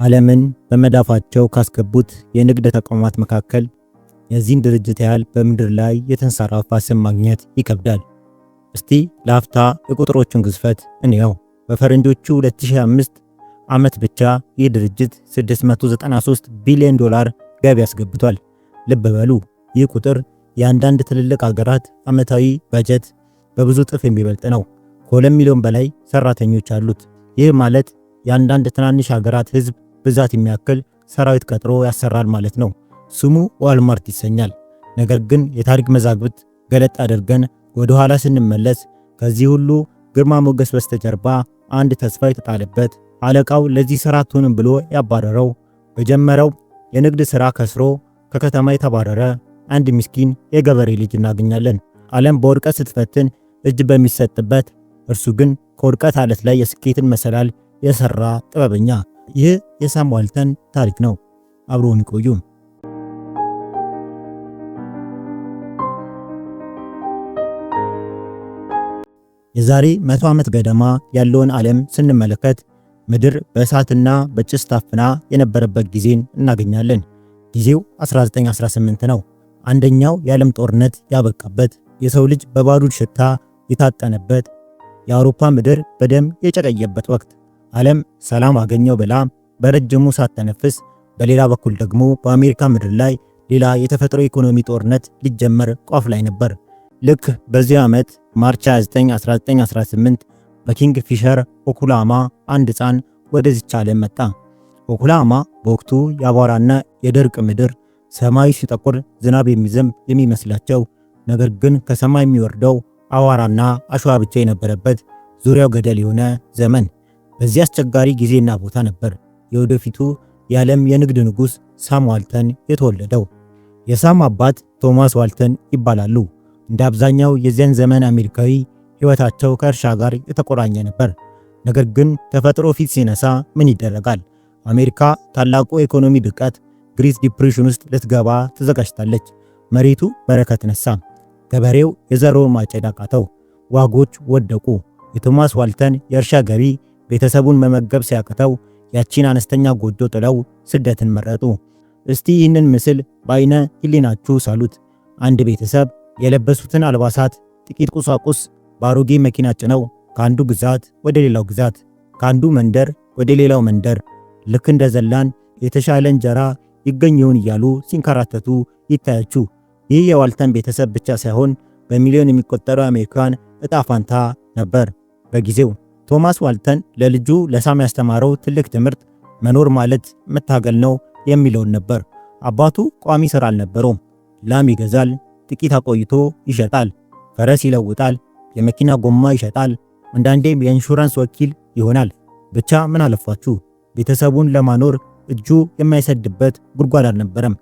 ዓለምን በመዳፋቸው ካስገቡት የንግድ ተቋማት መካከል የዚህን ድርጅት ያህል በምድር ላይ የተንሰራፋ ስም ማግኘት ይከብዳል። እስቲ ለአፍታ የቁጥሮቹን ግዝፈት እንየው። በፈረንጆቹ 2005 ዓመት ብቻ ይህ ድርጅት $693 ቢሊዮን ገቢ አስገብቷል። ልብ በሉ፣ ይህ ቁጥር የአንዳንድ ትልልቅ ሀገራት ዓመታዊ በጀት በብዙ ጥፍ የሚበልጥ ነው። ከ2 ሚሊዮን በላይ ሰራተኞች አሉት። ይህ ማለት የአንዳንድ ትናንሽ ሀገራት ህዝብ ብዛት የሚያክል ሰራዊት ቀጥሮ ያሰራል ማለት ነው። ስሙ ዋልማርት ይሰኛል። ነገር ግን የታሪክ መዛግብት ገለጥ አድርገን ወደ ኋላ ስንመለስ ከዚህ ሁሉ ግርማ ሞገስ በስተጀርባ አንድ ተስፋ የተጣለበት፣ አለቃው ለዚህ ስራ አትሆንም ብሎ ያባረረው፣ በጀመረው የንግድ ሥራ ከስሮ ከከተማ የተባረረ አንድ ምስኪን የገበሬ ልጅ እናገኛለን። ዓለም በወድቀት ስትፈትን እጅ በሚሰጥበት፣ እርሱ ግን ከወድቀት አለት ላይ የስኬትን መሰላል የሰራ ጥበበኛ። ይህ የሳም ዋልተን ታሪክ ነው። አብሮን ይቆዩ። የዛሬ 100 ዓመት ገደማ ያለውን ዓለም ስንመለከት ምድር በእሳትና በጭስ ታፍና የነበረበት ጊዜን እናገኛለን። ጊዜው 1918 ነው። አንደኛው የዓለም ጦርነት ያበቃበት፣ የሰው ልጅ በባሩድ ሽታ የታጠነበት፣ የአውሮፓ ምድር በደም የጨቀየበት ወቅት። ዓለም ሰላም አገኘው ብላ በረጅሙ ሳትተነፍስ፣ በሌላ በኩል ደግሞ በአሜሪካ ምድር ላይ ሌላ የተፈጥሮ ኢኮኖሚ ጦርነት ሊጀመር ቋፍ ላይ ነበር። ልክ በዚህ ዓመት ማርች 29 1918 በኪንግ ፊሸር ኦክላሃማ አንድ ሕፃን ወደዚች ዓለም መጣ። ኦክላሃማ በወቅቱ የአቧራና የደርቅ ምድር፣ ሰማይ ሲጠቁር ዝናብ የሚዘንብ የሚመስላቸው፣ ነገር ግን ከሰማይ የሚወርደው አቧራና አሸዋ ብቻ የነበረበት ዙሪያው ገደል የሆነ ዘመን። በዚህ አስቸጋሪ ጊዜና ቦታ ነበር የወደፊቱ የዓለም የንግድ ንጉሥ ሳም ዋልተን የተወለደው። የሳም አባት ቶማስ ዋልተን ይባላሉ። እንደ አብዛኛው የዚያን ዘመን አሜሪካዊ ሕይወታቸው ከእርሻ ጋር የተቆራኘ ነበር። ነገር ግን ተፈጥሮ ፊት ሲነሳ ምን ይደረጋል? አሜሪካ ታላቁ የኢኮኖሚ ድቀት ግሬት ዲፕሬሽን ውስጥ ልትገባ ተዘጋጅታለች። መሬቱ በረከት ነሳ። ገበሬው የዘራውን ማጨድ አቃተው። ዋጎች ወደቁ። የቶማስ ዋልተን የእርሻ ገቢ ቤተሰቡን መመገብ ሲያቅተው ያቺን አነስተኛ ጎጆ ጥለው ስደትን መረጡ። እስቲ ይህንን ምስል በአይነ ህሊናችሁ ሳሉት። አንድ ቤተሰብ የለበሱትን አልባሳት፣ ጥቂት ቁሳቁስ በአሮጌ መኪና ጭነው ከአንዱ ግዛት ወደ ሌላው ግዛት፣ ከአንዱ መንደር ወደ ሌላው መንደር፣ ልክ እንደ ዘላን የተሻለ እንጀራ ይገኝ ይሆን እያሉ ሲንከራተቱ ይታያችሁ። ይህ የዋልተን ቤተሰብ ብቻ ሳይሆን በሚሊዮን የሚቆጠሩ አሜሪካን እጣ ፋንታ ነበር በጊዜው። ቶማስ ዋልተን ለልጁ ለሳም ያስተማረው ትልቅ ትምህርት መኖር ማለት መታገል ነው የሚለውን ነበር። አባቱ ቋሚ ሥራ አልነበረውም። ላም ይገዛል፣ ጥቂት አቆይቶ ይሸጣል፣ ፈረስ ይለውጣል፣ የመኪና ጎማ ይሸጣል፣ አንዳንዴም የኢንሹራንስ ወኪል ይሆናል። ብቻ ምን አለፋችሁ ቤተሰቡን ለማኖር እጁ የማይሰድበት ጉድጓድ አልነበረም።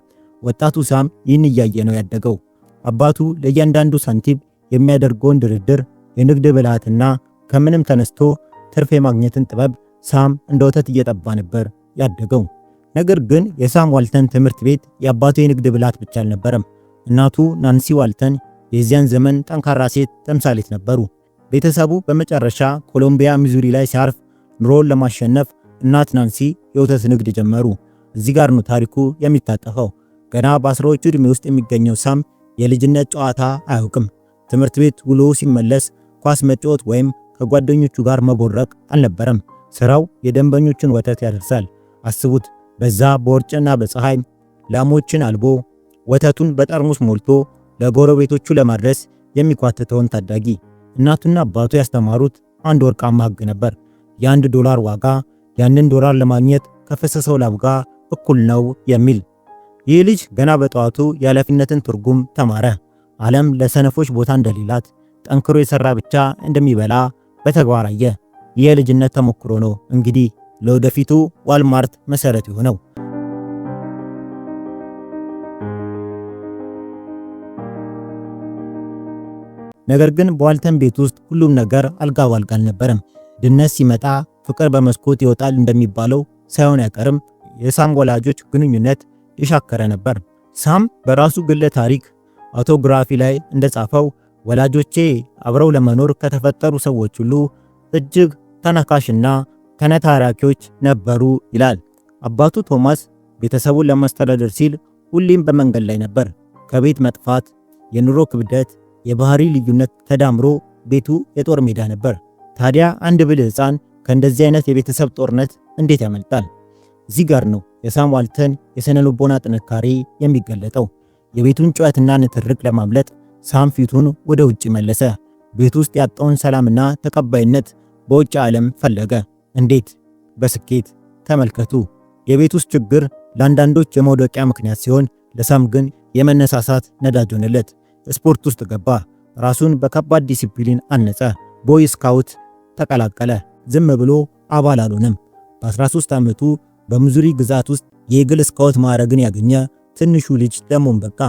ወጣቱ ሳም ይህን እያየ ነው ያደገው። አባቱ ለእያንዳንዱ ሳንቲም የሚያደርገውን ድርድር፣ የንግድ ብልሃትና ከምንም ተነስቶ ትርፍ የማግኘትን ጥበብ ሳም እንደ ወተት እየጠባ ነበር ያደገው። ነገር ግን የሳም ዋልተን ትምህርት ቤት የአባቱ የንግድ ብልሃት ብቻ አልነበረም። እናቱ ናንሲ ዋልተን የዚያን ዘመን ጠንካራ ሴት ተምሳሌት ነበሩ። ቤተሰቡ በመጨረሻ ኮሎምቢያ ሚዙሪ ላይ ሲያርፍ ኑሮውን ለማሸነፍ እናት ናንሲ የወተት ንግድ ጀመሩ። እዚህ ጋር ነው ታሪኩ የሚታጠፈው። ገና በ10ዎቹ ዕድሜ ውስጥ የሚገኘው ሳም የልጅነት ጨዋታ አያውቅም። ትምህርት ቤት ውሎ ሲመለስ ኳስ መጫወት ወይም ከጓደኞቹ ጋር መቦረቅ አልነበረም። ስራው የደንበኞችን ወተት ያደርሳል። አስቡት፣ በዛ በወርጭና በፀሐይ ላሞችን አልቦ ወተቱን በጠርሙስ ሞልቶ ለጎረቤቶቹ ለማድረስ የሚኳተተውን ታዳጊ። እናቱና አባቱ ያስተማሩት አንድ ወርቃማ ሕግ ነበር። $1 ዋጋ ያንን ዶላር ለማግኘት ከፈሰሰው ላብ ጋር እኩል ነው የሚል። ይህ ልጅ ገና በጠዋቱ የኃላፊነትን ትርጉም ተማረ። ዓለም ለሰነፎች ቦታ እንደሌላት፣ ጠንክሮ የሰራ ብቻ እንደሚበላ በተግባር አየ። ይህ የልጅነት ተሞክሮ ነው እንግዲህ ለወደፊቱ ዋልማርት መሰረት የሆነው። ነገር ግን በዋልተን ቤት ውስጥ ሁሉም ነገር አልጋ ባልጋ አልነበረም። ድነት ሲመጣ ፍቅር በመስኮት ይወጣል እንደሚባለው ሳይሆን አይቀርም። የሳም ወላጆች ግንኙነት ይሻከረ ነበር። ሳም በራሱ ግለ ታሪክ አውቶግራፊ ላይ እንደጻፈው ወላጆቼ አብረው ለመኖር ከተፈጠሩ ሰዎች ሁሉ እጅግ ተነካሽና ተነታራኪዎች ነበሩ ይላል። አባቱ ቶማስ ቤተሰቡን ለማስተዳደር ሲል ሁሌም በመንገድ ላይ ነበር። ከቤት መጥፋት፣ የኑሮ ክብደት፣ የባህሪ ልዩነት ተዳምሮ ቤቱ የጦር ሜዳ ነበር። ታዲያ አንድ ብልህ ሕፃን ከእንደዚህ አይነት የቤተሰብ ጦርነት እንዴት ያመልጣል? እዚህ ጋር ነው የሳም ዋልተን የሥነ ልቦና ጥንካሬ የሚገለጠው። የቤቱን ጩኸትና ንትርክ ለማምለጥ ሳም ፊቱን ወደ ውጭ መለሰ። ቤት ውስጥ ያጣውን ሰላምና ተቀባይነት በውጭ ዓለም ፈለገ። እንዴት? በስኬት። ተመልከቱ። የቤት ውስጥ ችግር ለአንዳንዶች የመውደቂያ ምክንያት ሲሆን፣ ለሳም ግን የመነሳሳት ነዳጅ ሆነለት። ስፖርት ውስጥ ገባ። ራሱን በከባድ ዲሲፕሊን አነጸ። ቦይ ስካውት ተቀላቀለ። ዝም ብሎ አባል አልሆነም። በ13 ዓመቱ በሚዙሪ ግዛት ውስጥ የኢግል ስካውት ማዕረግን ያገኘ ትንሹ ልጅ ለመሆን በቃ።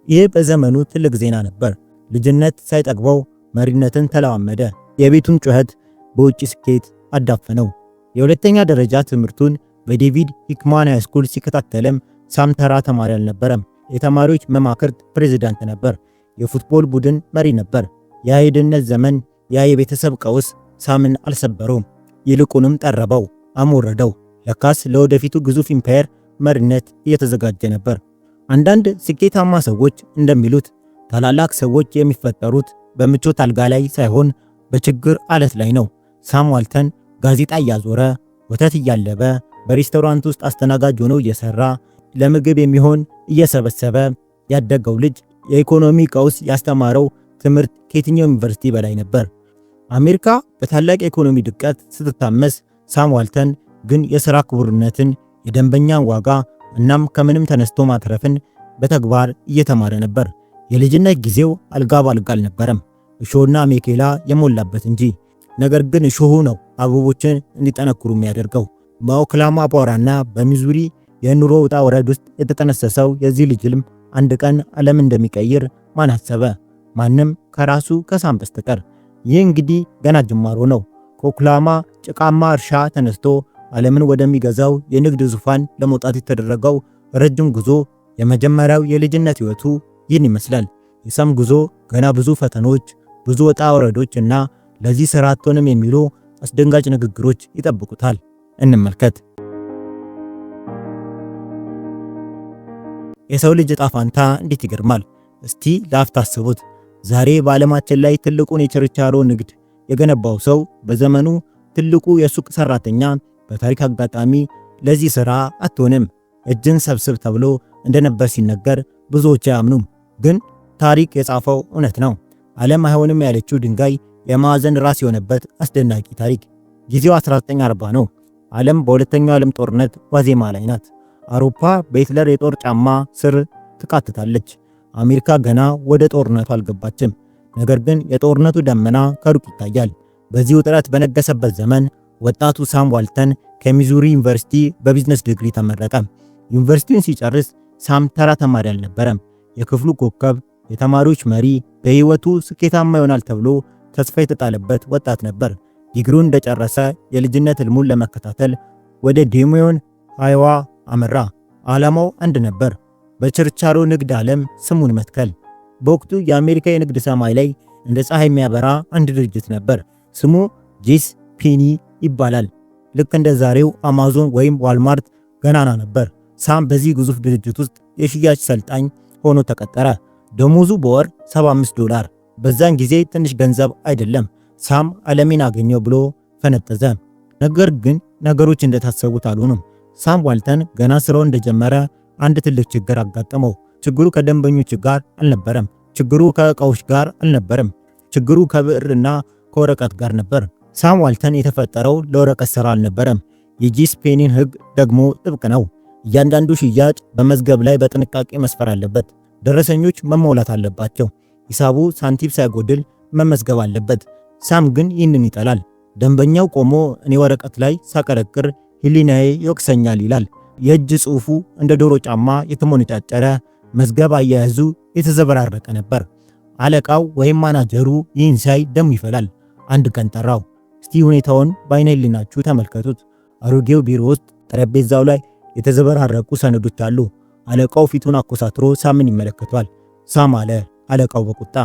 ይህ በዘመኑ ትልቅ ዜና ነበር። ልጅነት ሳይጠግበው መሪነትን ተለማመደ። የቤቱን ጩኸት በውጭ ስኬት አዳፈነው። የሁለተኛ ደረጃ ትምህርቱን በዴቪድ ሂክማን ሃይስኩል ሲከታተልም ሳም ተራ ተማሪ አልነበረም። የተማሪዎች መማክርት ፕሬዝዳንት ነበር። የፉትቦል ቡድን መሪ ነበር። ያ የድህነት ዘመን፣ ያ የቤተሰብ ቀውስ ሳምን አልሰበረውም፣ ይልቁንም ጠረበው፣ አሞረደው። ለካስ ለወደፊቱ ግዙፍ ኢምፓየር መሪነት እየተዘጋጀ ነበር። አንዳንድ ስኬታማ ሰዎች እንደሚሉት ታላላቅ ሰዎች የሚፈጠሩት በምቾት አልጋ ላይ ሳይሆን በችግር አለት ላይ ነው። ሳም ዋልተን ጋዜጣ እያዞረ፣ ወተት እያለበ፣ በሬስቶራንት ውስጥ አስተናጋጅ ሆኖ እየሰራ፣ ለምግብ የሚሆን እየሰበሰበ ያደገው ልጅ የኢኮኖሚ ቀውስ ያስተማረው ትምህርት ከየትኛው ዩኒቨርሲቲ በላይ ነበር። አሜሪካ በታላቅ የኢኮኖሚ ድቀት ስትታመስ፣ ሳም ዋልተን ግን የሥራ ክቡርነትን፣ የደንበኛን ዋጋ እናም ከምንም ተነስቶ ማትረፍን በተግባር እየተማረ ነበር። የልጅነት ጊዜው አልጋ ባልጋ አልነበረም፣ እሾህና ሜኬላ የሞላበት እንጂ። ነገር ግን እሾሁ ነው አበቦችን እንዲጠነክሩ የሚያደርገው። በኦክላማ አቧራና በሚዙሪ የኑሮ ውጣ ወረድ ውስጥ የተጠነሰሰው የዚህ ልጅ ህልም አንድ ቀን ዓለም እንደሚቀይር ማን አሰበ? ማንም ከራሱ ከሳም በስተቀር። ይህ እንግዲህ ገና ጅማሮ ነው። ከኦክላማ ጭቃማ እርሻ ተነስቶ ዓለምን ወደሚገዛው የንግድ ዙፋን ለመውጣት የተደረገው ረጅም ጉዞ፣ የመጀመሪያው የልጅነት ህይወቱ ይህን ይመስላል። የሳም ጉዞ ገና ብዙ ፈተኖች፣ ብዙ ወጣ ወረዶች እና ለዚህ ስራ አትሆንም የሚሉ አስደንጋጭ ንግግሮች ይጠብቁታል። እንመልከት። የሰው ልጅ ዕጣ ፈንታ እንዴት ይገርማል! እስቲ ለአፍታ አስቡት። ዛሬ በዓለማችን ላይ ትልቁን የችርቻሮ ንግድ የገነባው ሰው በዘመኑ ትልቁ የሱቅ ሰራተኛ በታሪክ አጋጣሚ ለዚህ ሥራ አትሆንም እጅን ሰብስብ ተብሎ እንደነበር ሲነገር ብዙዎች አያምኑም። ግን ታሪክ የጻፈው እውነት ነው። ዓለም አይሆንም ያለችው ድንጋይ የማዕዘን ራስ የሆነበት አስደናቂ ታሪክ። ጊዜው 1940 ነው። ዓለም በሁለተኛው ዓለም ጦርነት ዋዜማ ላይ ናት። አውሮፓ በሂትለር የጦር ጫማ ስር ትቃትታለች። አሜሪካ ገና ወደ ጦርነቱ አልገባችም። ነገር ግን የጦርነቱ ደመና ከሩቅ ይታያል። በዚህ ውጥረት በነገሰበት ዘመን ወጣቱ ሳም ዋልተን ከሚዙሪ ዩኒቨርሲቲ በቢዝነስ ዲግሪ ተመረቀ። ዩኒቨርሲቲውን ሲጨርስ ሳም ተራ ተማሪ አልነበረም። የክፍሉ ኮከብ፣ የተማሪዎች መሪ፣ በህይወቱ ስኬታማ ይሆናል ተብሎ ተስፋ የተጣለበት ወጣት ነበር። ዲግሪውን እንደጨረሰ የልጅነት ህልሙን ለመከታተል ወደ ዴሞን አይዋ አመራ። ዓላማው አንድ ነበር፣ በችርቻሮ ንግድ ዓለም ስሙን መትከል። በወቅቱ የአሜሪካ የንግድ ሰማይ ላይ እንደ ፀሐይ የሚያበራ አንድ ድርጅት ነበር። ስሙ ጄስ ፔኒ ይባላል። ልክ እንደ ዛሬው አማዞን ወይም ዋልማርት ገናና ነበር። ሳም በዚህ ግዙፍ ድርጅት ውስጥ የሽያጭ ሰልጣኝ ሆኖ ተቀጠረ። ደሞዙ በወር $75። በዛን ጊዜ ትንሽ ገንዘብ አይደለም። ሳም ዓለምን አገኘው ብሎ ፈነጠዘ። ነገር ግን ነገሮች እንደታሰቡት አልሆኑም። ሳም ዋልተን ገና ስራውን እንደጀመረ አንድ ትልቅ ችግር አጋጠመው። ችግሩ ከደንበኞች ጋር አልነበረም። ችግሩ ከእቃዎች ጋር አልነበረም። ችግሩ ከብዕርና ከወረቀት ጋር ነበር። ሳም ዋልተን የተፈጠረው ለወረቀት ስራ አልነበረም። የጂስ ፔኒን ህግ ደግሞ ጥብቅ ነው። እያንዳንዱ ሽያጭ በመዝገብ ላይ በጥንቃቄ መስፈር አለበት። ደረሰኞች መሞላት አለባቸው። ሂሳቡ ሳንቲም ሳይጎድል መመዝገብ አለበት። ሳም ግን ይህንን ይጠላል። ደንበኛው ቆሞ እኔ ወረቀት ላይ ሳቀረቅር ህሊናዬ ይወቅሰኛል ይላል። የእጅ ጽሑፉ እንደ ዶሮ ጫማ የተሞነጫጨረ፣ መዝገብ አያያዙ የተዘበራረቀ ነበር። አለቃው ወይም ማናጀሩ ይህን ሳይ ደሙ ይፈላል። አንድ ቀን ጠራው። እስቲ ሁኔታውን በዓይነ ህሊናችሁ ተመልከቱት። አሮጌው ቢሮ ውስጥ ጠረጴዛው ላይ የተዘበራረቁ ሰነዶች አሉ። አለቃው ፊቱን አኮሳትሮ ሳምን ይመለከቷል። ሳም አለ አለቃው በቁጣ።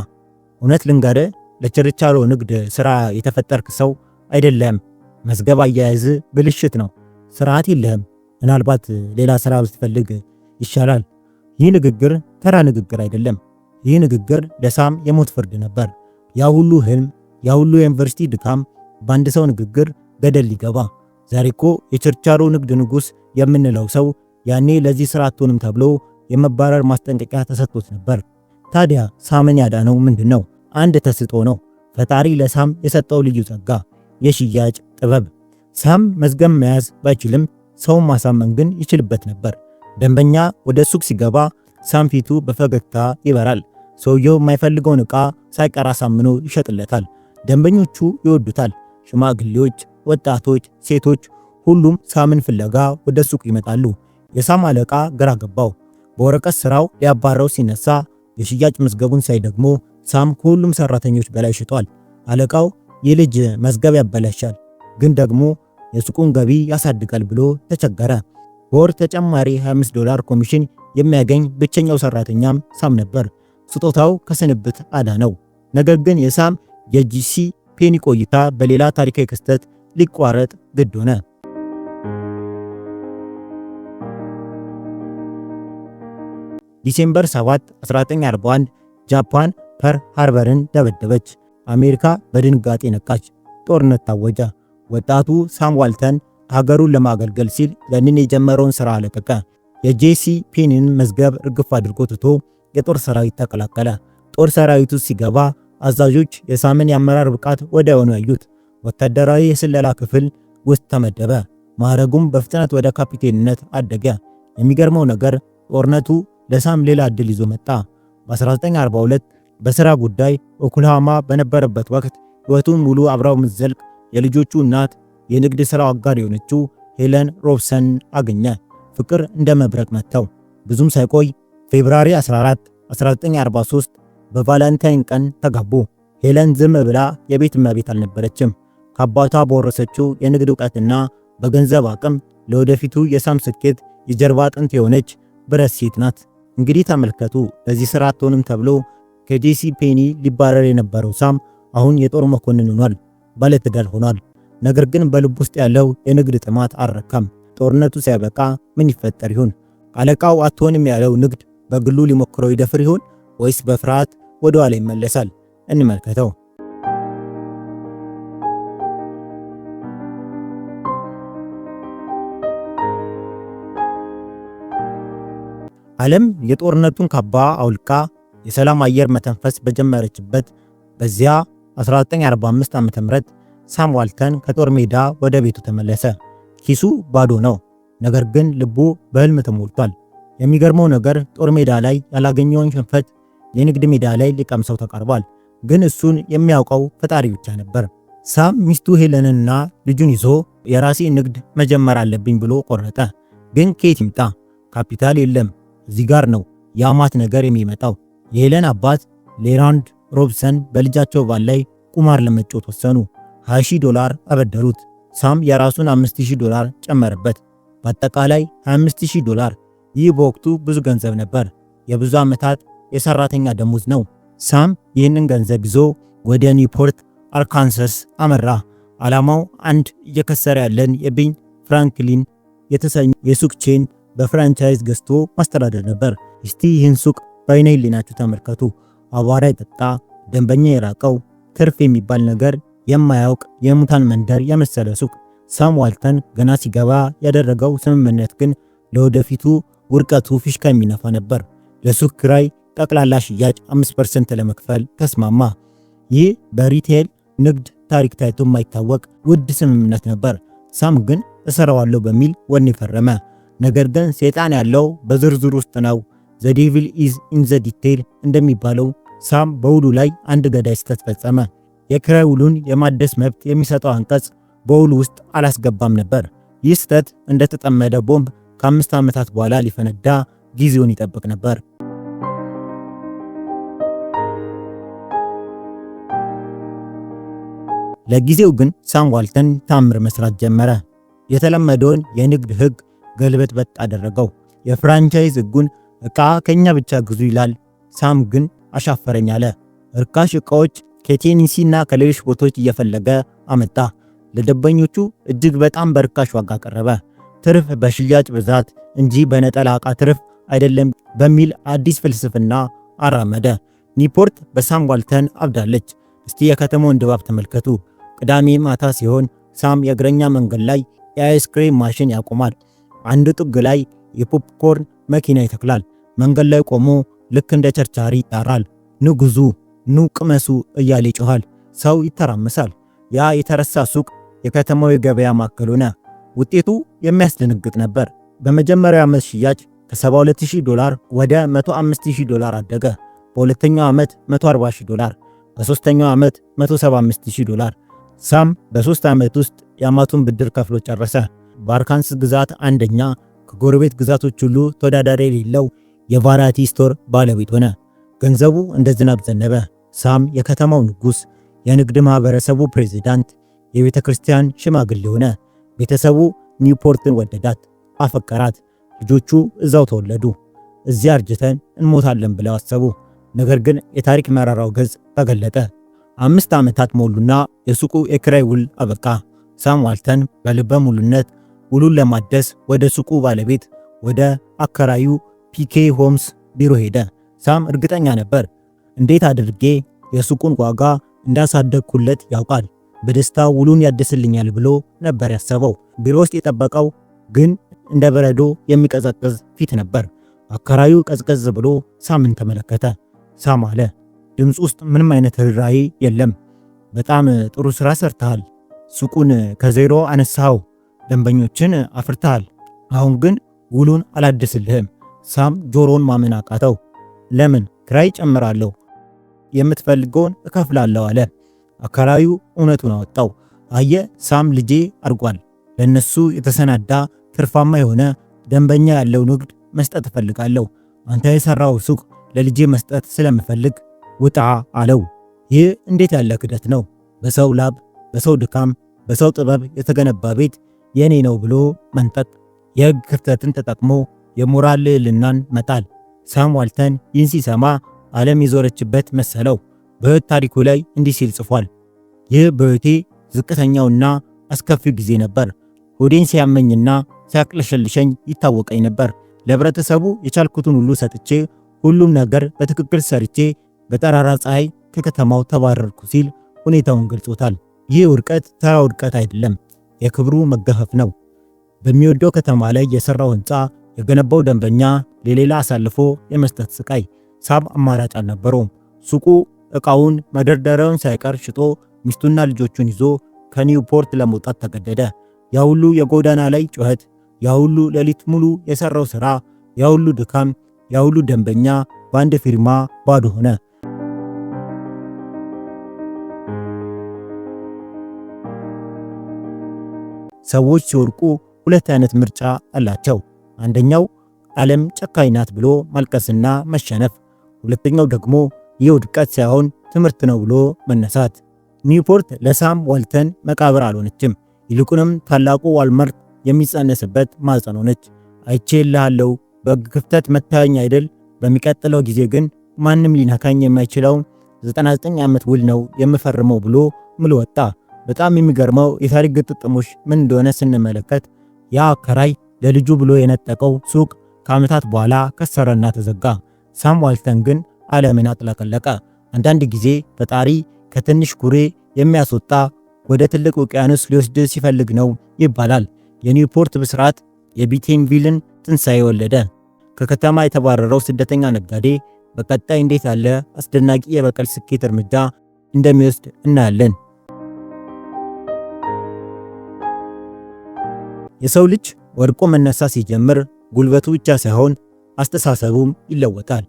እውነት ልንገርህ፣ ለችርቻሮ ንግድ ሥራ የተፈጠርክ ሰው አይደለም። መዝገብ አያያዝ ብልሽት ነው። ስርዓት የለህም። ምናልባት ሌላ ስራ ብትፈልግ ይሻላል። ይህ ንግግር ተራ ንግግር አይደለም። ይህ ንግግር ለሳም የሞት ፍርድ ነበር። ያ ሁሉ ህልም፣ ያ ሁሉ የዩኒቨርሲቲ ድካም በአንድ ሰው ንግግር ገደል ሊገባ። ዛሬ እኮ የችርቻሮ ንግድ ንጉሥ የምንለው ሰው ያኔ ለዚህ ስራ አትሆንም ተብሎ የመባረር ማስጠንቀቂያ ተሰጥቶት ነበር። ታዲያ ሳምን ያዳነው ምንድን ነው? አንድ ተስጦ ነው። ፈጣሪ ለሳም የሰጠው ልዩ ጸጋ፣ የሽያጭ ጥበብ። ሳም መዝገብ መያዝ ባይችልም ሰውን ማሳመን ግን ይችልበት ነበር። ደንበኛ ወደ ሱቅ ሲገባ ሳም ፊቱ በፈገግታ ይበራል። ሰውየው የማይፈልገውን ዕቃ ሳይቀር አሳምኖ ይሸጥለታል። ደንበኞቹ ይወዱታል። ሽማግሌዎች፣ ወጣቶች፣ ሴቶች ሁሉም ሳምን ፍለጋ ወደ ሱቅ ይመጣሉ። የሳም አለቃ ግራ ገባው። በወረቀት ስራው ሊያባረው ሲነሳ የሽያጭ መዝገቡን ሳይ ደግሞ ሳም ከሁሉም ሰራተኞች በላይ ሽጧል። አለቃው ይህ ልጅ መዝገብ ያበላሻል፣ ግን ደግሞ የሱቁን ገቢ ያሳድጋል ብሎ ተቸገረ። በወር ተጨማሪ $25 ኮሚሽን የሚያገኝ ብቸኛው ሰራተኛም ሳም ነበር። ስጦታው ከስንብት አዳነው። ነገር ግን የሳም የጂሲ ፔኒ ቆይታ በሌላ ታሪካዊ ክስተት ሊቋረጥ ግድ ሆነ። ዲሴምበር 7 1941 ጃፓን ፐርል ሃርበርን ደበደበች። አሜሪካ በድንጋጤ ነቃች። ጦርነት ታወጀ። ወጣቱ ሳም ዋልተን ሀገሩን ለማገልገል ሲል ያንን የጀመረውን ሥራ አለቀቀ። የጄሲ ፔኒን መዝገብ እርግፍ አድርጎ ትቶ የጦር ሰራዊት ተቀላቀለ። ጦር ሰራዊቱ ሲገባ አዛዦች የሳምን የአመራር ብቃት ወዲያውኑ ያዩት። ወታደራዊ የስለላ ክፍል ውስጥ ተመደበ። ማዕረጉም በፍጥነት ወደ ካፒቴንነት አደገ። የሚገርመው ነገር ጦርነቱ ለሳም ሌላ ዕድል ይዞ መጣ። በ1942 በሥራ ጉዳይ ኦክላሃማ በነበረበት ወቅት ሕይወቱን ሙሉ አብራው ምትዘልቅ የልጆቹ እናት የንግድ ሥራው አጋር የሆነችው ሄለን ሮብሰን አገኘ። ፍቅር እንደ መብረቅ መታው። ብዙም ሳይቆይ ፌብሩዋሪ 14 1943 በቫላንታይን ቀን ተጋቡ። ሄለን ዝም ብላ የቤት እመቤት አልነበረችም። ከአባቷ በወረሰችው የንግድ ዕውቀትና በገንዘብ አቅም ለወደፊቱ የሳም ስኬት የጀርባ አጥንት የሆነች ብረት ሴት ናት። እንግዲህ ተመልከቱ፣ ለዚህ ሥራ አትሆንም ተብሎ ከጄሲ ፔኒ ሊባረር የነበረው ሳም አሁን የጦር መኮንን ሆኗል፣ ባለትዳር ሆኗል። ነገር ግን በልብ ውስጥ ያለው የንግድ ጥማት አልረካም። ጦርነቱ ሲያበቃ ምን ይፈጠር ይሆን? አለቃው አትሆንም ያለው ንግድ በግሉ ሊሞክረው ይደፍር ይሆን ወይስ በፍርሃት ወደ ኋላ ይመለሳል? እንመልከተው። ዓለም የጦርነቱን ካባ አውልቃ የሰላም አየር መተንፈስ በጀመረችበት በዚያ 1945 ዓ.ም ሳም ዋልተን ከጦር ሜዳ ወደ ቤቱ ተመለሰ። ኪሱ ባዶ ነው፣ ነገር ግን ልቡ በህልም ተሞልቷል። የሚገርመው ነገር ጦር ሜዳ ላይ ያላገኘውን ሽንፈት የንግድ ሜዳ ላይ ሊቀምሰው ተቃርቧል። ግን እሱን የሚያውቀው ፈጣሪ ብቻ ነበር። ሳም ሚስቱ ሄለንና ልጁን ይዞ የራሴ ንግድ መጀመር አለብኝ ብሎ ቆረጠ። ግን ከየት ይምጣ? ካፒታል የለም። እዚህ ጋር ነው የአማት ነገር የሚመጣው። የሄለን አባት ሌራንድ ሮብሰን በልጃቸው ባል ላይ ቁማር ለመጫወት ወሰኑ። $20,000 አበደሩት። ሳም የራሱን $5,000 ጨመረበት። በአጠቃላይ $25,000። ይህ በወቅቱ ብዙ ገንዘብ ነበር። የብዙ ዓመታት የሰራተኛ ደሞዝ ነው። ሳም ይህንን ገንዘብ ይዞ ወደ ኒውፖርት አርካንሳስ አመራ። ዓላማው አንድ እየከሰረ ያለን የቤን ፍራንክሊን የተሰኘ የሱቅ ቼን በፍራንቻይዝ ገዝቶ ማስተዳደር ነበር። እስቲ ይህን ሱቅ በዓይነ ሕሊናችሁ ተመልከቱ። አቧራ የጠጣ ደንበኛ የራቀው ትርፍ የሚባል ነገር የማያውቅ የሙታን መንደር የመሰለ ሱቅ። ሳም ዋልተን ገና ሲገባ ያደረገው ስምምነት ግን ለወደፊቱ ውድቀቱ ፊሽካ የሚነፋ ነበር። ለሱቅ ኪራይ ጠቅላላ ሽያጭ 5% ለመክፈል ተስማማ። ይህ በሪቴል ንግድ ታሪክ ታይቶ የማይታወቅ ውድ ስምምነት ነበር። ሳም ግን እሰራዋለሁ በሚል ወኔ ፈረመ። ነገር ግን ሰይጣን ያለው በዝርዝር ውስጥ ነው። ዘ ዴቪል ኢዝ ኢን ዘ ዲቴል እንደሚባለው ሳም በውሉ ላይ አንድ ገዳይ ስህተት ፈጸመ። የኪራይ ውሉን የማደስ መብት የሚሰጠው አንቀጽ በውሉ ውስጥ አላስገባም ነበር። ይህ ስህተት እንደተጠመደ ቦምብ ከ5 ዓመታት በኋላ ሊፈነዳ ጊዜውን ይጠብቅ ነበር። ለጊዜው ግን ሳም ዋልተን ታምር መስራት ጀመረ። የተለመደውን የንግድ ሕግ ገልበጥበጥ አደረገው። የፍራንቻይዝ ሕጉን ዕቃ ከኛ ብቻ ግዙ ይላል። ሳም ግን አሻፈረኝ አለ። እርካሽ ዕቃዎች ከቴኒሲና ከሌሎች ቦታዎች እየፈለገ አመጣ። ለደንበኞቹ እጅግ በጣም በርካሽ ዋጋ ቀረበ። ትርፍ በሽያጭ ብዛት እንጂ በነጠላ ዕቃ ትርፍ አይደለም በሚል አዲስ ፍልስፍና አራመደ። ኒውፖርት በሳም ዋልተን አብዳለች። እስቲ የከተማውን ድባብ ተመልከቱ። ቅዳሜ ማታ ሲሆን ሳም የእግረኛ መንገድ ላይ የአይስክሬም ማሽን ያቆማል። አንድ ጥግ ላይ የፖፕኮርን መኪና ይተክላል። መንገድ ላይ ቆሞ ልክ እንደ ቸርቻሪ ይጣራል። ኑ ግዙ፣ ኑ ቅመሱ እያለ ይጮኻል። ሰው ይተራመሳል። ያ የተረሳ ሱቅ የከተማው የገበያ ማዕከል ሆነ። ውጤቱ የሚያስደነግጥ ነበር። በመጀመሪያው ዓመት ሽያጭ ከ72000 ወደ 105000 አደገ። በሁለተኛው ዓመት 140000 በሶስተኛው ዓመት 175000 ሳም በ3 ዓመት ውስጥ የዓመቱን ብድር ከፍሎ ጨረሰ። በአርካንስ ግዛት አንደኛ፣ ከጎረቤት ግዛቶች ሁሉ ተወዳዳሪ የሌለው የቫራይቲ ስቶር ባለቤት ሆነ። ገንዘቡ እንደ ዝናብ ዘነበ። ሳም የከተማው ንጉሥ፣ የንግድ ማህበረሰቡ ፕሬዝዳንት፣ የቤተ ክርስቲያን ሽማግሌ ሆነ። ቤተሰቡ ኒውፖርትን ወደዳት፣ አፈቀራት። ልጆቹ እዛው ተወለዱ። እዚያ አርጅተን እንሞታለን ብለው አሰቡ። ነገር ግን የታሪክ መራራው ገጽ ተገለጠ። 5 ዓመታት ሞሉና የሱቁ የኪራይ ውል አበቃ። ሳም ዋልተን በልበ ሙሉነት ውሉን ለማደስ ወደ ሱቁ ባለቤት ወደ አከራዩ ፒኬ ሆምስ ቢሮ ሄደ። ሳም እርግጠኛ ነበር። እንዴት አድርጌ የሱቁን ዋጋ እንዳሳደግኩለት ያውቃል። በደስታ ውሉን ያድስልኛል ብሎ ነበር ያሰበው። ቢሮ ውስጥ የጠበቀው ግን እንደ በረዶ የሚቀዘቅዝ ፊት ነበር። አከራዩ ቀዝቀዝ ብሎ ሳምን ተመለከተ። ሳም አለ፣ ድምፅ ውስጥ ምንም አይነት ርኅራኄ የለም። በጣም ጥሩ ሥራ ሰርተሃል። ሱቁን ከዜሮ አነሳኸው፣ ደንበኞችን አፍርተሃል። አሁን ግን ውሉን አላድስልህም። ሳም ጆሮን ማመን አቃተው። ለምን? ክራይ ጨምራለሁ፣ የምትፈልገውን እከፍላለሁ አለ። አከራዩ እውነቱን አወጣው። አየ ሳም፣ ልጄ አድጓል። ለነሱ የተሰናዳ ትርፋማ የሆነ ደንበኛ ያለው ንግድ መስጠት እፈልጋለሁ። አንተ የሰራው ሱቅ ለልጄ መስጠት ስለምፈልግ ውጣ አለው። ይህ እንዴት ያለ ክደት ነው! በሰው ላብ፣ በሰው ድካም፣ በሰው ጥበብ የተገነባ ቤት የኔ ነው ብሎ መንጠቅ፣ የሕግ ክፍተትን ተጠቅሞ የሞራል ልዕልናን መጣል። ሳም ዋልተን ይህን ሲሰማ ዓለም የዞረችበት መሰለው። በሕይወት ታሪኩ ላይ እንዲህ ሲል ጽፏል። ይህ በሕይወቴ ዝቅተኛውና አስከፊው ጊዜ ነበር። ሆዴን ሲያመኝና ሲያቅለሸልሸኝ ይታወቀኝ ነበር። ለህብረተሰቡ የቻልኩትን ሁሉ ሰጥቼ ሁሉም ነገር በትክክል ሰርቼ በጠራራ ፀሐይ ከከተማው ተባረርኩ ሲል ሁኔታውን ገልጾታል። ይህ ውድቀት ተራ ውድቀት አይደለም፣ የክብሩ መገፈፍ ነው። በሚወደው ከተማ ላይ የሰራው ህንፃ፣ የገነባው ደንበኛ ለሌላ አሳልፎ የመስጠት ስቃይ። ሳም አማራጭ አልነበረውም። ሱቁ ዕቃውን መደርደሪያውን ሳይቀር ሽጦ ሚስቱና ልጆቹን ይዞ ከኒውፖርት ለመውጣት ተገደደ። ያ ሁሉ የጎዳና ላይ ጩኸት፣ ያ ሁሉ ሌሊት ሙሉ የሰራው ሥራ፣ ያ ሁሉ ድካም፣ ያ ሁሉ ደንበኛ በአንድ ፊርማ ባዶ ሆነ። ሰዎች ሲወድቁ ሁለት አይነት ምርጫ አላቸው። አንደኛው ዓለም ጨካኝ ናት ብሎ ማልቀስና መሸነፍ፣ ሁለተኛው ደግሞ ይህ ውድቀት ሳይሆን ትምህርት ነው ብሎ መነሳት። ኒውፖርት ለሳም ዋልተን መቃብር አልሆነችም። ይልቁንም ታላቁ ዋልማርት የሚጸነስበት ማዕፀን ሆነች። አይቼልሃለሁ፣ በሕግ ክፍተት መታየኝ አይደል? በሚቀጥለው ጊዜ ግን ማንም ሊነካኝ የማይችለው 99 ዓመት ውል ነው የምፈርመው ብሎ ምሎ ወጣ። በጣም የሚገርመው የታሪክ ግጥጥሞች ምን እንደሆነ ስንመለከት ያ አከራይ ለልጁ ብሎ የነጠቀው ሱቅ ከዓመታት በኋላ ከሰረና ተዘጋ። ሳም ዋልተን ግን ዓለምን አጥለቀለቀ። አንዳንድ ጊዜ ፈጣሪ ከትንሽ ኩሬ የሚያስወጣ ወደ ትልቅ ውቅያኖስ ሊወስድ ሲፈልግ ነው ይባላል። የኒውፖርት ብስራት የቢቴንቪልን ትንሣኤ ወለደ። ከከተማ የተባረረው ስደተኛ ነጋዴ በቀጣይ እንዴት ያለ አስደናቂ የበቀል ስኬት እርምጃ እንደሚወስድ እናያለን። የሰው ልጅ ወድቆ መነሳ ሲጀምር ጉልበቱ ብቻ ሳይሆን አስተሳሰቡም ይለወጣል።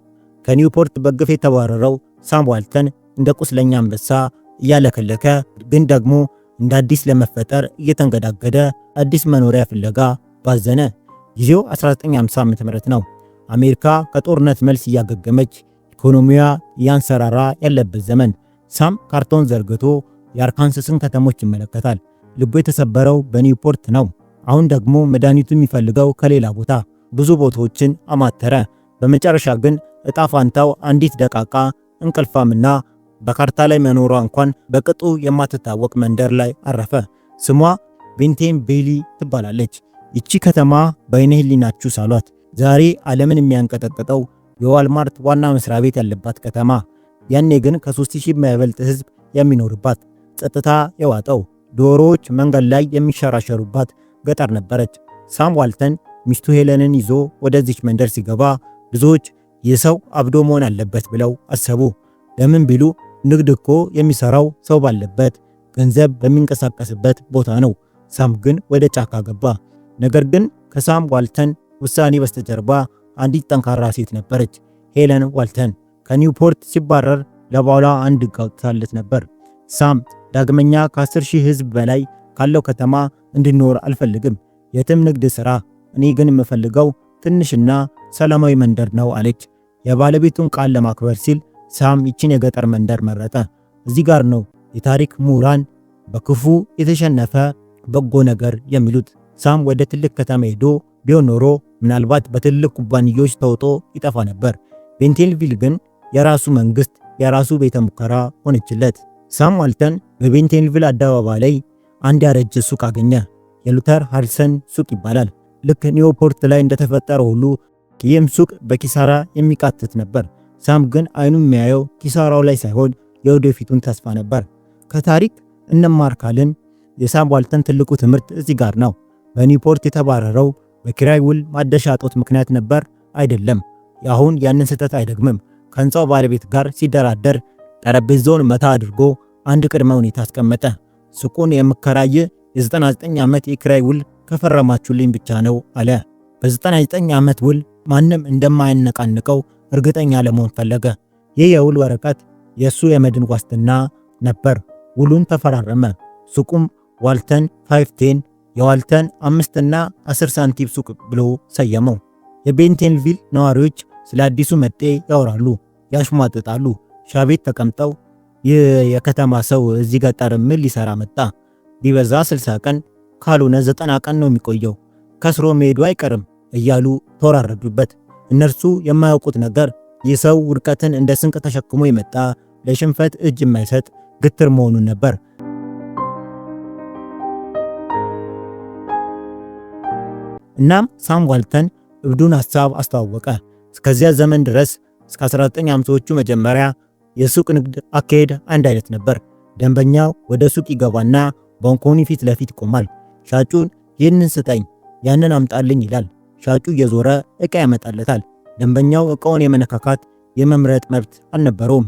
ከኒውፖርት በግፍ የተባረረው ሳም ዋልተን እንደ ቁስለኛ አንበሳ እያለከለከ ግን ደግሞ እንደ አዲስ ለመፈጠር እየተንገዳገደ አዲስ መኖሪያ ፍለጋ ባዘነ። ጊዜው 1950 ዓ.ም ነው። አሜሪካ ከጦርነት መልስ እያገገመች ኢኮኖሚዋ እያንሰራራ ያለበት ዘመን። ሳም ካርቶን ዘርግቶ የአርካንሰስን ከተሞች ይመለከታል። ልቡ የተሰበረው በኒውፖርት ነው። አሁን ደግሞ መድኃኒቱ የሚፈልገው ከሌላ ቦታ። ብዙ ቦታዎችን አማተረ። በመጨረሻ ግን እጣ ፋንታው አንዲት ደቃቃ እንቅልፋምና በካርታ ላይ መኖሯ እንኳን በቅጡ የማትታወቅ መንደር ላይ አረፈ። ስሟ ቤንቴን ቤሊ ትባላለች። ይቺ ከተማ በዓይነ ሕሊናችሁ ሳሏት። ዛሬ ዓለምን የሚያንቀጠቅጠው የዋልማርት ዋና መስሪያ ቤት ያለባት ከተማ፣ ያኔ ግን ከ3000 የማይበልጥ ሕዝብ የሚኖርባት፣ ጸጥታ የዋጠው ዶሮዎች መንገድ ላይ የሚሸራሸሩባት ገጠር ነበረች። ሳም ዋልተን ሚስቱ ሄለንን ይዞ ወደዚች መንደር ሲገባ ብዙዎች ይህ ሰው አብዶ መሆን አለበት ብለው አሰቡ። ለምን ቢሉ ንግድ እኮ የሚሰራው ሰው ባለበት ገንዘብ በሚንቀሳቀስበት ቦታ ነው። ሳም ግን ወደ ጫካ ገባ። ነገር ግን ከሳም ዋልተን ውሳኔ በስተጀርባ አንዲት ጠንካራ ሴት ነበረች። ሄለን ዋልተን ከኒውፖርት ሲባረር ለባሏ አንድ ሕግ አውጥታለት ነበር። ሳም ዳግመኛ ከ10,000 ሕዝብ በላይ ካለው ከተማ እንድኖር አልፈልግም፣ የትም ንግድ ሥራ፣ እኔ ግን የምፈልገው ትንሽና ሰላማዊ መንደር ነው አለች። የባለቤቱን ቃል ለማክበር ሲል ሳም ይችን የገጠር መንደር መረጠ። እዚህ ጋር ነው የታሪክ ምሁራን በክፉ የተሸነፈ በጎ ነገር የሚሉት። ሳም ወደ ትልቅ ከተማ ሄዶ ቢሆን ኖሮ ምናልባት በትልቅ ኩባንያዎች ተውጦ ይጠፋ ነበር። ቤንቴንቪል ግን የራሱ መንግስት፣ የራሱ ቤተ ሙከራ ሆነችለት። ሳም ዋልተን በቤንቴንቪል አደባባይ ላይ አንድ ያረጀ ሱቅ አገኘ። የሉተር ሃድሰን ሱቅ ይባላል። ልክ ኒውፖርት ላይ እንደተፈጠረ ሁሉ ይህም ሱቅ በኪሳራ የሚቃትት ነበር። ሳም ግን አይኑ የሚያየው ኪሳራው ላይ ሳይሆን የወደፊቱን ተስፋ ነበር። ከታሪክ እንማር ካልን የሳም ዋልተን ትልቁ ትምህርት እዚህ ጋር ነው። በኒውፖርት የተባረረው በኪራይ ውል ማደሻ እጦት ምክንያት ነበር አይደለም። አሁን ያንን ስህተት አይደግምም። ከህንፃው ባለቤት ጋር ሲደራደር ጠረጴዛውን መታ አድርጎ አንድ ቅድመ ሁኔታ አስቀመጠ። ሱቁን የምከራይ የ99 ዓመት የኪራይ ውል ከፈረማችሁልኝ ብቻ ነው አለ። በ99 ዓመት ውል ማንም እንደማያነቃንቀው እርግጠኛ ለመሆን ፈለገ። ይህ የውል ወረቀት የሱ የመድን ዋስትና ነበር። ውሉን ተፈራረመ። ሱቁም ዋልተን 510 የዋልተን 5 እና 10 ሳንቲም ሱቅ ብሎ ሰየመው። የቤንቴንቪል ነዋሪዎች ስለ አዲሱ መጤ ያወራሉ፣ ያሽሟጥጣሉ። ሻቤት ተቀምጠው ይህ የከተማ ሰው እዚህ ገጠር ምን ሊሰራ መጣ? ቢበዛ 60 ቀን ካልሆነ 90 ቀን ነው የሚቆየው፣ ከስሮ መሄዱ አይቀርም እያሉ ተወራረዱበት። እነርሱ የማያውቁት ነገር ይህ ሰው ውድቀትን እንደ ስንቅ ተሸክሞ የመጣ ለሽንፈት እጅ የማይሰጥ ግትር መሆኑን ነበር። እናም ሳም ዋልተን እብዱን ሐሳብ አስተዋወቀ። እስከዚያ ዘመን ድረስ እስከ 1950ዎቹ መጀመሪያ የሱቅ ንግድ አካሄድ አንድ አይነት ነበር። ደንበኛው ወደ ሱቅ ይገባና ባንኮኒ ፊት ለፊት ይቆማል። ሻጩን ይህንን ስጠኝ፣ ያንን አምጣልኝ ይላል። ሻጩ እየዞረ ዕቃ ያመጣለታል። ደንበኛው ዕቃውን የመነካካት የመምረጥ መብት አልነበረውም።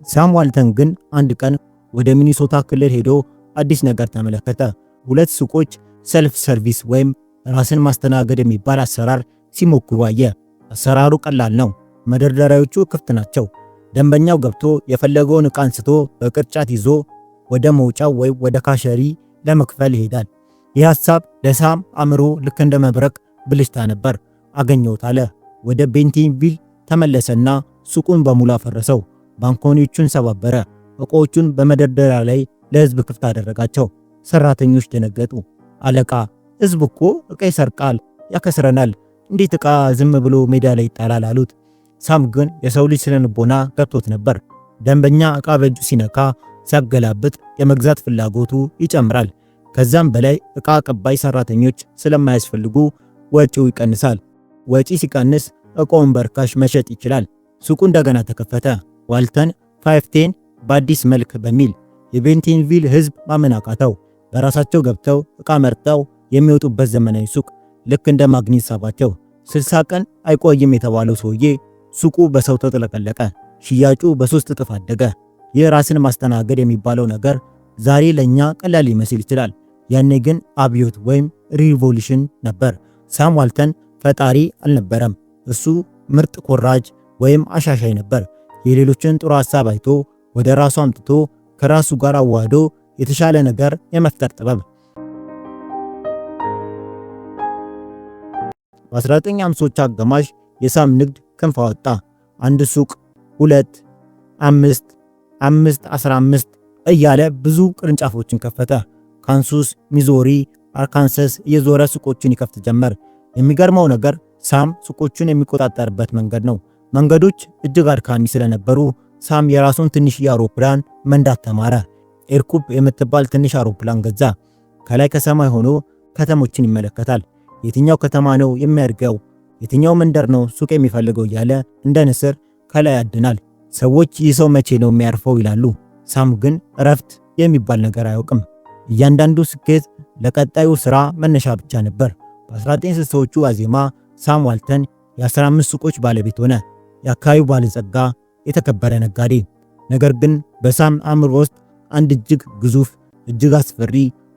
ሳም ዋልተን ግን አንድ ቀን ወደ ሚኒሶታ ክልል ሄዶ አዲስ ነገር ተመለከተ። ሁለት ሱቆች ሰልፍ ሰርቪስ ወይም ራስን ማስተናገድ የሚባል አሰራር ሲሞክሩ አየ። አሰራሩ ቀላል ነው። መደርደሪያዎቹ ክፍት ናቸው። ደንበኛው ገብቶ የፈለገውን ዕቃ አንስቶ በቅርጫት ይዞ ወደ መውጫው ወይም ወደ ካሸሪ ለመክፈል ይሄዳል። ይህ ሐሳብ ለሳም አእምሮ ልክ እንደ መብረቅ ብልሽታ ነበር። አገኘሁት አለ። ወደ ቤንቴንቪል ተመለሰና ሱቁን በሙሉ አፈረሰው። ባንኮኒዎቹን ሰባበረ። ዕቃዎቹን በመደርደሪያ ላይ ለሕዝብ ክፍት አደረጋቸው። ሰራተኞች ደነገጡ። አለቃ፣ ሕዝብ እኮ ዕቃ ይሰርቃል፣ ያከስረናል፣ እንዴት ዕቃ ዝም ብሎ ሜዳ ላይ ይጣላል አሉት። ሳም ግን የሰው ልጅ ስለንቦና ገብቶት ነበር። ደንበኛ ዕቃ በእጁ ሲነካ ሲያገላብጥ የመግዛት ፍላጎቱ ይጨምራል። ከዛም በላይ ዕቃ አቀባይ ሰራተኞች ስለማያስፈልጉ ወጪው ይቀንሳል። ወጪ ሲቀንስ ዕቃውን በርካሽ መሸጥ ይችላል። ሱቁ እንደገና ተከፈተ። ዋልተን 510 በአዲስ መልክ በሚል የቤንቴንቪል ሕዝብ ማመን አቃተው። በራሳቸው ገብተው ዕቃ መርጠው የሚወጡበት ዘመናዊ ሱቅ ልክ እንደ ማግኔት ሳባቸው። 60 ቀን አይቆይም የተባለው ሰውዬ ሱቁ በሰው ተጥለቀለቀ። ሽያጩ በ3 እጥፍ አደገ። ይህ ራስን ማስተናገድ የሚባለው ነገር ዛሬ ለኛ ቀላል ሊመስል ይችላል። ያኔ ግን አብዮት ወይም ሪቮሉሽን ነበር። ሳም ዋልተን ፈጣሪ አልነበረም። እሱ ምርጥ ኮራጅ ወይም አሻሻይ ነበር። የሌሎችን ጥሩ ሐሳብ አይቶ ወደ ራሱ አምጥቶ ከራሱ ጋር አዋህዶ የተሻለ ነገር የመፍጠር ጥበብ። በ1950ዎቹ አጋማሽ የሳም ንግድ ክንፍ አወጣ። አንድ ሱቅ፣ 2፣ 5፣ 5፣ 15 እያለ ብዙ ቅርንጫፎችን ከፈተ። ካንሳስ፣ ሚዙሪ፣ አርካንሳስ እየዞረ ሱቆችን ይከፍት ጀመር። የሚገርመው ነገር ሳም ሱቆቹን የሚቆጣጠርበት መንገድ ነው። መንገዶች እጅግ አድካሚ ስለነበሩ ሳም የራሱን ትንሽ አውሮፕላን መንዳት ተማረ። ኤርኩብ የምትባል ትንሽ አውሮፕላን ገዛ። ከላይ ከሰማይ ሆኖ ከተሞችን ይመለከታል። የትኛው ከተማ ነው የሚያድገው? የትኛው መንደር ነው ሱቅ የሚፈልገው? እያለ እንደ ንስር ከላይ ያድናል። ሰዎች ይህ ሰው መቼ ነው የሚያርፈው ይላሉ። ሳም ግን እረፍት የሚባል ነገር አያውቅም። እያንዳንዱ ስኬት ለቀጣዩ ሥራ መነሻ ብቻ ነበር። በ1960ዎቹ ዋዜማ ሳም ዋልተን የ15 ሱቆች ባለቤት ሆነ። የአካባቢው ባለጸጋ፣ የተከበረ ነጋዴ። ነገር ግን በሳም አእምሮ ውስጥ አንድ እጅግ ግዙፍ፣ እጅግ አስፈሪ፣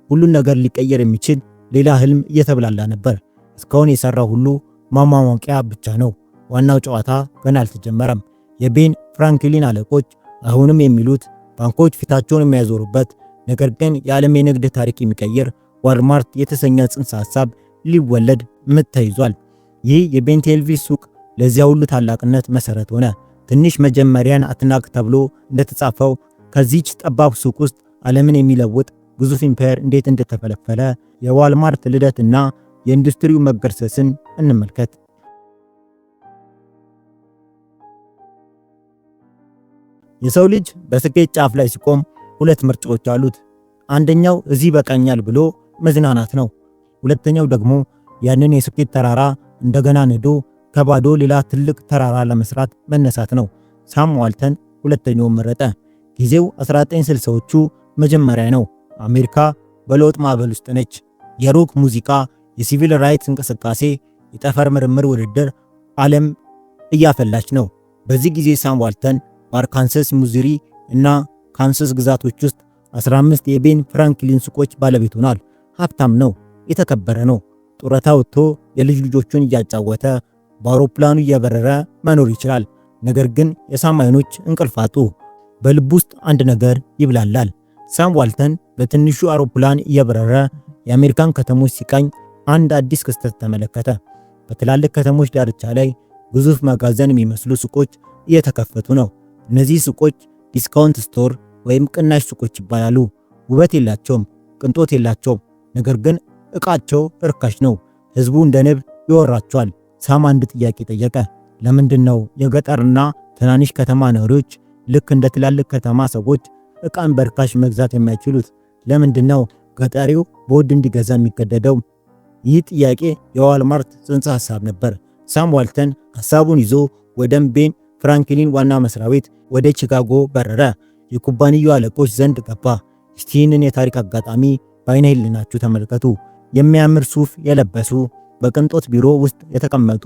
ሁሉን ነገር ሊቀየር የሚችል ሌላ ህልም እየተብላላ ነበር። እስካሁን የሰራው ሁሉ ማሟሟቂያ ብቻ ነው። ዋናው ጨዋታ ገና አልተጀመረም። የቤን ፍራንክሊን አለቆች አሁንም የሚሉት ባንኮች ፊታቸውን የሚያዞሩበት፣ ነገር ግን የዓለም የንግድ ታሪክ የሚቀይር ዋልማርት የተሰኘ ጽንሰ ሐሳብ ሊወለድ ምት ተይዟል። ይህ የቤንቴልቪ ሱቅ ለዚያ ሁሉ ታላቅነት መሰረት ሆነ። ትንሽ መጀመሪያን አትናቅ ተብሎ እንደተጻፈው ከዚች ጠባብ ሱቅ ውስጥ ዓለምን የሚለውጥ ግዙፍ ኢምፓየር እንዴት እንደተፈለፈለ የዋልማርት ልደትና የኢንዱስትሪው መገርሰስን እንመልከት። የሰው ልጅ በስኬት ጫፍ ላይ ሲቆም ሁለት ምርጫዎች አሉት። አንደኛው እዚህ በቃኛል ብሎ መዝናናት ነው። ሁለተኛው ደግሞ ያንን የስኬት ተራራ እንደገና ንዶ ከባዶ ሌላ ትልቅ ተራራ ለመስራት መነሳት ነው። ሳም ዋልተን ሁለተኛውን መረጠ። ጊዜው 1960ዎቹ መጀመሪያ ነው። አሜሪካ በለውጥ ማዕበል ውስጥ ነች። የሮክ ሙዚቃ፣ የሲቪል ራይትስ እንቅስቃሴ፣ የጠፈር ምርምር ውድድር ዓለም እያፈላች ነው። በዚህ ጊዜ ሳም ዋልተን በአርካንሰስ፣ ሚዙሪ እና ካንሳስ ግዛቶች ውስጥ 15 የቤን ፍራንክሊን ሱቆች ባለቤት ሆኗል። ሀብታም ነው፣ የተከበረ ነው። ጡረታ ወጥቶ የልጅ ልጆቹን እያጫወተ በአውሮፕላኑ እየበረረ መኖር ይችላል። ነገር ግን የሳም አይኖች እንቅልፍ አጡ። በልብ ውስጥ አንድ ነገር ይብላላል። ሳም ዋልተን በትንሹ አውሮፕላን እየበረረ የአሜሪካን ከተሞች ሲቃኝ አንድ አዲስ ክስተት ተመለከተ። በትላልቅ ከተሞች ዳርቻ ላይ ግዙፍ መጋዘን የሚመስሉ ሱቆች እየተከፈቱ ነው። እነዚህ ሱቆች ዲስካውንት ስቶር ወይም ቅናሽ ሱቆች ይባላሉ። ውበት የላቸውም፣ ቅንጦት የላቸውም። ነገር ግን ዕቃቸው እርካሽ ነው። ህዝቡ እንደ ንብ ይወራቸዋል። ሳም አንድ ጥያቄ ጠየቀ። ለምንድን ነው የገጠርና ትናንሽ ከተማ ነዋሪዎች ልክ እንደ ትላልቅ ከተማ ሰዎች ዕቃን በርካሽ መግዛት የማይችሉት? ለምንድን ነው ገጠሪው በውድ እንዲገዛ የሚገደደው? ይህ ጥያቄ የዋልማርት ጽንሰ ሐሳብ ነበር። ሳም ዋልተን ሐሳቡን ይዞ ወደ ቤን ፍራንክሊን ዋና መስሪያ ቤት ወደ ቺካጎ በረረ። የኩባንያው አለቆች ዘንድ ገባ። እስቲ ይህንን የታሪክ አጋጣሚ በዓይነ ህሊናችሁ ተመልከቱ። የሚያምር ሱፍ የለበሱ በቅንጦት ቢሮ ውስጥ የተቀመጡ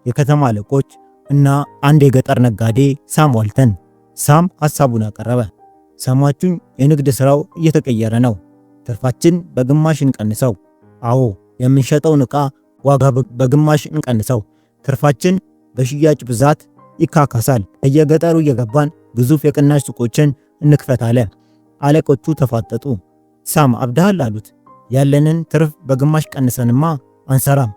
የከተማ አለቆች እና አንድ የገጠር ነጋዴ ሳም ዋልተን። ሳም ሐሳቡን አቀረበ። ሰማችሁኝ? የንግድ ሥራው እየተቀየረ ነው። ትርፋችን በግማሽ እንቀንሰው። አዎ፣ የምንሸጠውን ዕቃ ዋጋ በግማሽ እንቀንሰው። ትርፋችን በሽያጭ ብዛት ይካካሳል። እየገጠሩ እየገባን ግዙፍ የቅናሽ ሱቆችን እንክፈት አለ። አለቆቹ ተፋጠጡ። ሳም አብደሃል አሉት። ያለንን ትርፍ በግማሽ ቀንሰንማ አንሰራም።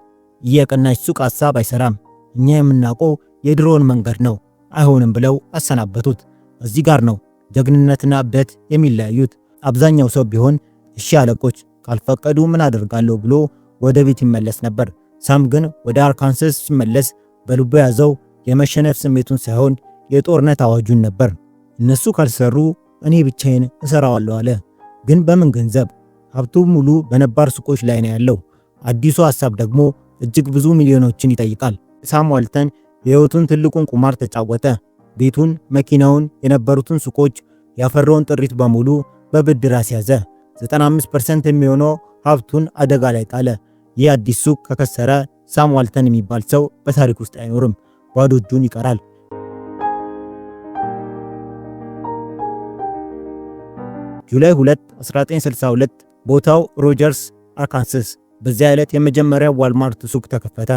ይህ የቅናሽ ሱቅ ሐሳብ አይሰራም። እኛ የምናውቀው የድሮውን መንገድ ነው። አይሆንም ብለው አሰናበቱት። እዚህ ጋር ነው ጀግንነትና እብደት የሚለያዩት። አብዛኛው ሰው ቢሆን እሺ አለቆች ካልፈቀዱ ምን አደርጋለሁ ብሎ ወደ ቤት ይመለስ ነበር። ሳም ግን ወደ አርካንሳስ ሲመለስ በልቡ ያዘው የመሸነፍ ስሜቱን ሳይሆን የጦርነት አዋጁን ነበር። እነሱ ካልሰሩ እኔ ብቻዬን እሰራዋለሁ አለ። ግን በምን ገንዘብ? ሀብቱ ሙሉ በነባር ሱቆች ላይ ነው ያለው። አዲሱ ሐሳብ ደግሞ እጅግ ብዙ ሚሊዮኖችን ይጠይቃል። ሳም ዋልተን የህይወቱን ትልቁን ቁማር ተጫወተ። ቤቱን፣ መኪናውን፣ የነበሩትን ሱቆች፣ ያፈራውን ጥሪት በሙሉ በብድር አስያዘ። 95% የሚሆነው ሀብቱን አደጋ ላይ ጣለ። ይህ አዲስ ሱቅ ከከሰረ ሳም ዋልተን የሚባል ሰው በታሪክ ውስጥ አይኖርም። ባዶ እጁን ይቀራል። ጁላይ 2 1962 ቦታው ሮጀርስ አርካንሳስ። በዚያ ዕለት የመጀመሪያው ዋልማርት ሱቅ ተከፈተ።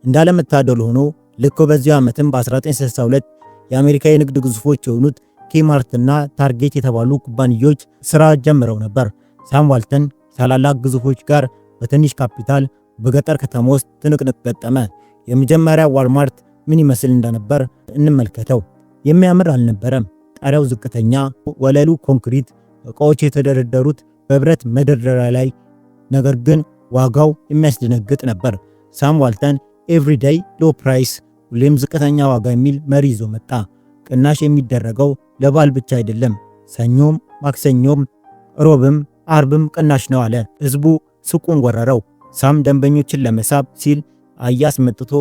እንዳለመታደል ሆኖ ልክ በዚያው ዓመትም በ1962 የአሜሪካ የንግድ ግዙፎች የሆኑት ኬማርት እና ታርጌት የተባሉ ኩባንያዎች ሥራ ጀምረው ነበር። ሳም ዋልተን ታላላቅ ግዙፎች ጋር በትንሽ ካፒታል በገጠር ከተማ ውስጥ ትንቅንቅ ገጠመ። የመጀመሪያ ዋልማርት ምን ይመስል እንደነበር እንመልከተው። የሚያምር አልነበረም። ጣሪያው ዝቅተኛ፣ ወለሉ ኮንክሪት፣ ዕቃዎች የተደረደሩት በብረት መደርደሪያ ላይ። ነገር ግን ዋጋው የሚያስደነግጥ ነበር። ሳም ዋልተን ኤቭሪዴይ ሎ ፕራይስ፣ ሁሌም ዝቅተኛ ዋጋ የሚል መሪ ይዞ መጣ። ቅናሽ የሚደረገው ለበዓል ብቻ አይደለም፣ ሰኞም፣ ማክሰኞም፣ ሮብም አርብም ቅናሽ ነው አለ። ህዝቡ ሱቁን ወረረው። ሳም ደንበኞችን ለመሳብ ሲል አያስመጥቶ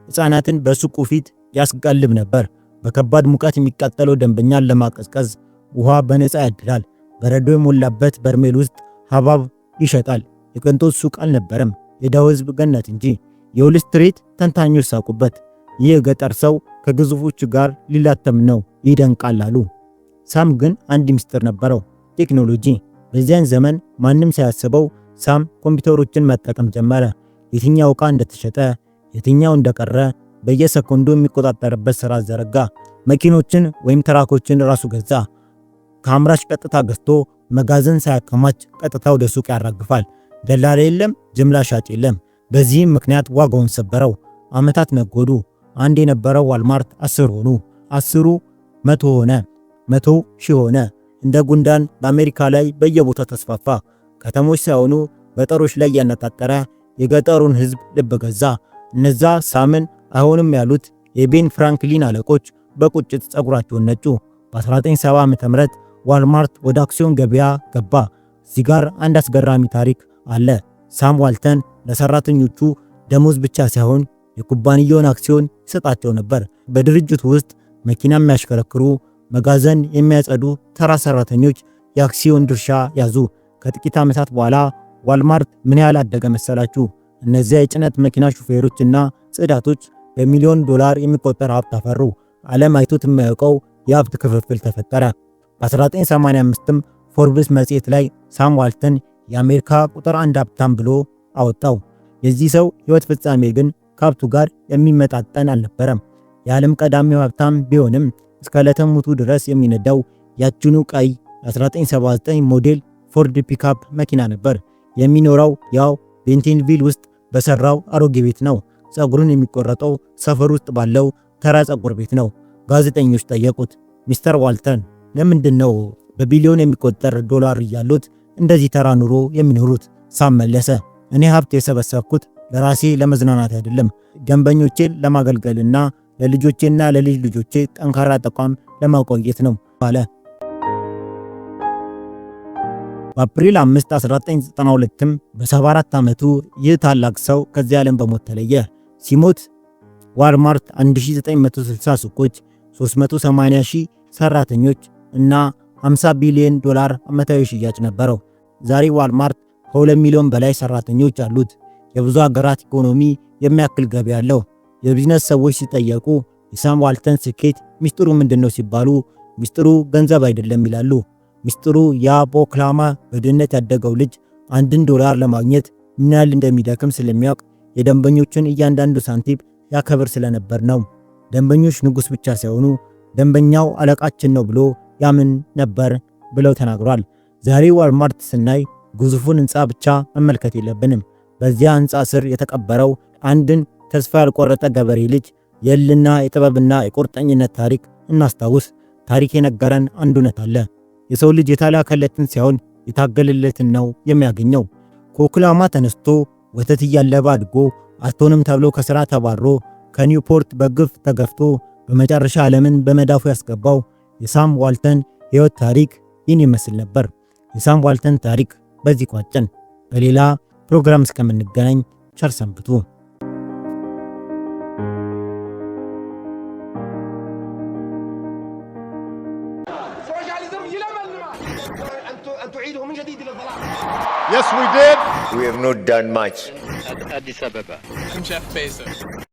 ሕፃናትን በሱቁ ፊት ያስጋልብ ነበር። በከባድ ሙቀት የሚቃጠለው ደንበኛን ለማቀዝቀዝ ውሃ በነፃ ያድላል። በረዶ የሞላበት በርሜል ውስጥ ሐብሐብ ይሸጣል። የቅንጦት ሱቅ አልነበረም፣ የደሃው ሕዝብ ገነት እንጂ። የዎል ስትሪት ተንታኞች ሳቁበት። ይህ የገጠር ሰው ከግዙፎቹ ጋር ሊላተም ነው፣ ይደንቃል አሉ። ሳም ግን አንድ ምስጢር ነበረው፣ ቴክኖሎጂ። በዚያን ዘመን ማንም ሳያስበው ሳም ኮምፒውተሮችን መጠቀም ጀመረ። የትኛው ዕቃ እንደተሸጠ፣ የትኛው እንደቀረ በየሰኮንዱ የሚቆጣጠርበት ስራ ዘረጋ። መኪኖችን ወይም ትራኮችን ራሱ ገዛ። ከአምራች ቀጥታ ገዝቶ መጋዘን ሳያከማች ቀጥታ ወደ ሱቅ ያራግፋል። ደላላ የለም፣ ጅምላ ሻጭ የለም። በዚህም ምክንያት ዋጋውን ሰበረው። ዓመታት ነጎዱ። አንድ የነበረው ዋልማርት 10 ሆኑ። 10ሩ 100 ሆነ፣ 100 ሺህ ሆነ። እንደ ጉንዳን በአሜሪካ ላይ በየቦታው ተስፋፋ። ከተሞች ሳይሆኑ ገጠሮች ላይ ያነጣጠረ የገጠሩን ሕዝብ ልብ ገዛ። እነዛ ሳምን አይሆንም ያሉት የቤን ፍራንክሊን አለቆች በቁጭት ጸጉራቸውን ነጩ። በ1970 ዓ.ም ዋልማርት ወደ አክሲዮን ገበያ ገባ። እዚህ ጋር አንድ አስገራሚ ታሪክ አለ። ሳም ዋልተን ለሰራተኞቹ ደሞዝ ብቻ ሳይሆን የኩባንያውን አክሲዮን ይሰጣቸው ነበር። በድርጅቱ ውስጥ መኪና የሚያሽከረክሩ፣ መጋዘን የሚያጸዱ ተራ ሰራተኞች የአክሲዮን ድርሻ ያዙ። ከጥቂት ዓመታት በኋላ ዋልማርት ምን ያህል አደገ መሰላችሁ? እነዚያ የጭነት መኪና ሹፌሮችና ጽዳቶች በሚሊዮን ዶላር የሚቆጠር ሀብት አፈሩ። ዓለም አይቶት የማያውቀው የሀብት ክፍፍል ተፈጠረ። በ1985ም ፎርብስ መጽሔት ላይ ሳም ዋልተን የአሜሪካ ቁጥር 1 ሀብታም ብሎ አወጣው። የዚህ ሰው ሕይወት ፍጻሜ ግን ከሀብቱ ጋር የሚመጣጠን አልነበረም። የዓለም ቀዳሚው ሀብታም ቢሆንም እስከ ዕለተ ሞቱ ድረስ የሚነዳው ያችኑ ቀይ 1979 ሞዴል ፎርድ ፒካፕ መኪና ነበር። የሚኖረው ያው ቤንቲንቪል ውስጥ በሰራው አሮጌ ቤት ነው። ጸጉሩን የሚቆረጠው ሰፈር ውስጥ ባለው ተራ ጸጉር ቤት ነው። ጋዜጠኞች ጠየቁት፣ ሚስተር ዋልተን ለምንድን ነው በቢሊዮን የሚቆጠር ዶላር እያሉት እንደዚህ ተራ ኑሮ የሚኖሩት? ሳም መለሰ፣ እኔ ሀብት የሰበሰብኩት ለራሴ ለመዝናናት አይደለም፣ ደንበኞቼን ለማገልገልና ለልጆቼና ለልጅ ልጆቼ ጠንካራ ተቋም ለማቆየት ነው አለ። በአፕሪል 5 1992ም በ74 ዓመቱ ይህ ታላቅ ሰው ከዚህ ዓለም በሞት ተለየ። ሲሞት ዋልማርት 1960 ሱቆች፣ 380 ሺህ ሰራተኞች እና 50 ቢሊዮን ዶላር ዓመታዊ ሽያጭ ነበረው። ዛሬ ዋልማርት ከ2 ሚሊዮን በላይ ሰራተኞች አሉት። የብዙ ሀገራት ኢኮኖሚ የሚያክል ገቢ አለው። የቢዝነስ ሰዎች ሲጠየቁ የሳም ዋልተን ስኬት ሚስጥሩ ምንድነው ሲባሉ ሚስጥሩ ገንዘብ አይደለም ይላሉ። ሚስጥሩ ያ በኦክላሆማ በድህነት ያደገው ልጅ $1 ለማግኘት ምን ያህል እንደሚደክም ስለሚያውቅ የደንበኞችን እያንዳንዱ ሳንቲም ያከብር ስለነበር ነው። ደንበኞች ንጉስ ብቻ ሳይሆኑ ደንበኛው አለቃችን ነው ብሎ ያምን ነበር ብለው ተናግሯል። ዛሬ ዋልማርት ስናይ ግዙፉን ህንፃ ብቻ መመልከት የለብንም። በዚያ ህንፃ ስር የተቀበረው አንድን ተስፋ ያልቆረጠ ገበሬ ልጅ የእልና የጥበብና የቁርጠኝነት ታሪክ እናስታውስ። ታሪክ የነገረን አንድ እውነት አለ። የሰው ልጅ የተላከለትን ሳይሆን የታገለለትን ነው የሚያገኘው። ከኦክላሆማ ተነስቶ ወተት እያለበ አድጎ አትሆንም ተብሎ ከሥራ ተባሮ ከኒውፖርት በግፍ ተገፍቶ በመጨረሻ ዓለምን በመዳፉ ያስገባው የሳም ዋልተን ሕይወት ታሪክ ይህን ይመስል ነበር። የሳም ዋልተን ታሪክ በዚህ ቋጨን። በሌላ ፕሮግራም እስከምንገናኝ ቸር ሰንብቱ። Yes, we did. We have not done much. Addis Ababa. I'm Jeff Bezos.